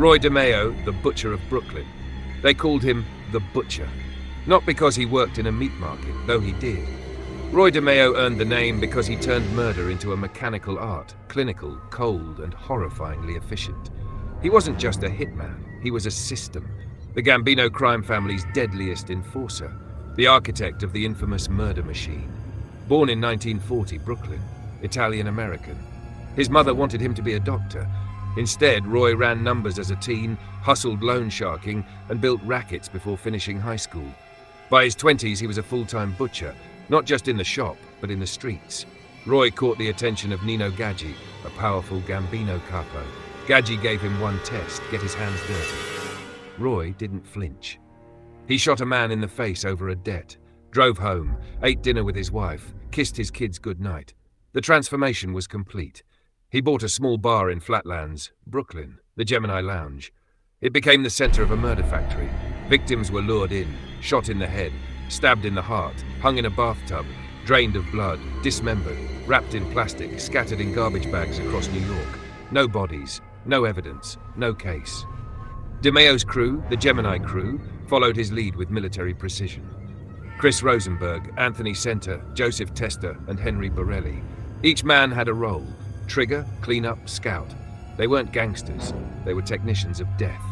Roy DeMeo, the Butcher of Brooklyn. They called him the Butcher, not because he worked in a meat market, though he did. Roy DeMeo earned the name because he turned murder into a mechanical art, clinical, cold, and horrifyingly efficient. He wasn't just a hitman, he was a system, the Gambino crime family's deadliest enforcer, the architect of the infamous murder machine. Born in 1940, Brooklyn, Italian-American. His mother wanted him to be a doctor. Instead, Roy ran numbers as a teen, hustled loan sharking, and built rackets before finishing high school. By his 20s, he was a full-time butcher, not just in the shop, but in the streets. Roy caught the attention of Nino Gaggi, a powerful Gambino capo. Gaggi gave him one test: get his hands dirty. Roy didn't flinch. He shot a man in the face over a debt, drove home, ate dinner with his wife, kissed his kids goodnight. The transformation was complete. He bought a small bar in Flatlands, Brooklyn, the Gemini Lounge. It became the center of a murder factory. Victims were lured in, shot in the head, stabbed in the heart, hung in a bathtub, drained of blood, dismembered, wrapped in plastic, scattered in garbage bags across New York. No bodies, no evidence, no case. DeMeo's crew, the Gemini crew, followed his lead with military precision. Chris Rosenberg, Anthony Center, Joseph Testa, and Henry Borelli. Each man had a role: trigger, cleanup, scout. They weren't gangsters, they were technicians of death.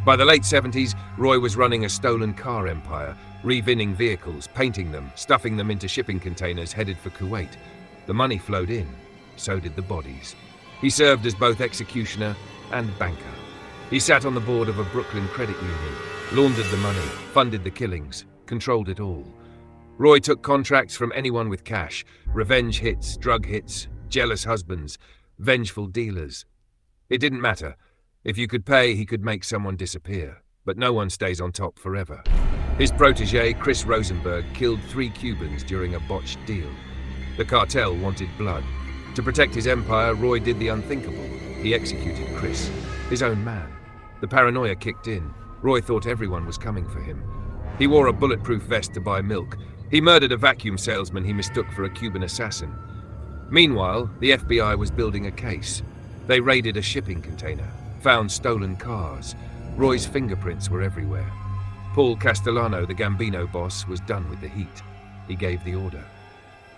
By the late 70s, Roy was running a stolen car empire, revinning vehicles, painting them, stuffing them into shipping containers headed for Kuwait. The money flowed in, so did the bodies. He served as both executioner and banker. He sat on the board of a Brooklyn credit union, laundered the money, funded the killings, controlled it all. Roy took contracts from anyone with cash: revenge hits, drug hits, jealous husbands, vengeful dealers. It didn't matter. If you could pay, he could make someone disappear. But no one stays on top forever. His protege, Chris Rosenberg, killed 3 Cubans during a botched deal. The cartel wanted blood. To protect his empire, Roy did the unthinkable. He executed Chris, his own man. The paranoia kicked in. Roy thought everyone was coming for him. He wore a bulletproof vest to buy milk. He murdered a vacuum salesman he mistook for a Cuban assassin. Meanwhile, the FBI was building a case. They raided a shipping container, found stolen cars. Roy's fingerprints were everywhere. Paul Castellano, the Gambino boss, was done with the heat. He gave the order.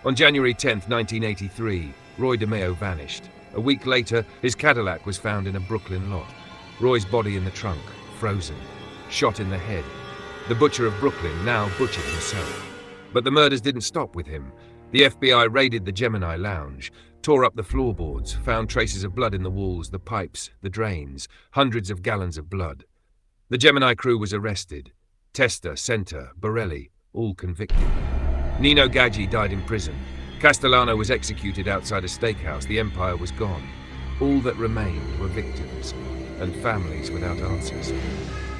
On January 10, 1983, Roy DeMeo vanished. A week later, his Cadillac was found in a Brooklyn lot. Roy's body in the trunk, frozen, shot in the head. The Butcher of Brooklyn now butchered himself. But the murders didn't stop with him. The FBI raided the Gemini Lounge, tore up the floorboards, found traces of blood in the walls, the pipes, the drains, hundreds of gallons of blood. The Gemini crew was arrested. Testa, Center, Borelli, all convicted. Nino Gaggi died in prison. Castellano was executed outside a steakhouse. The empire was gone. All that remained were victims and families without answers.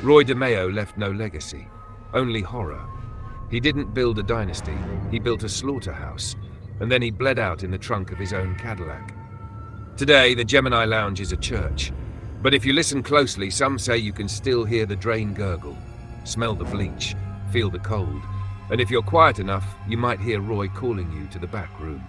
Roy DeMeo left no legacy, only horror. He didn't build a dynasty, he built a slaughterhouse, and then he bled out in the trunk of his own Cadillac. Today, the Gemini Lounge is a church, but if you listen closely, some say you can still hear the drain gurgle, smell the bleach, feel the cold, and if you're quiet enough, you might hear Roy calling you to the back room.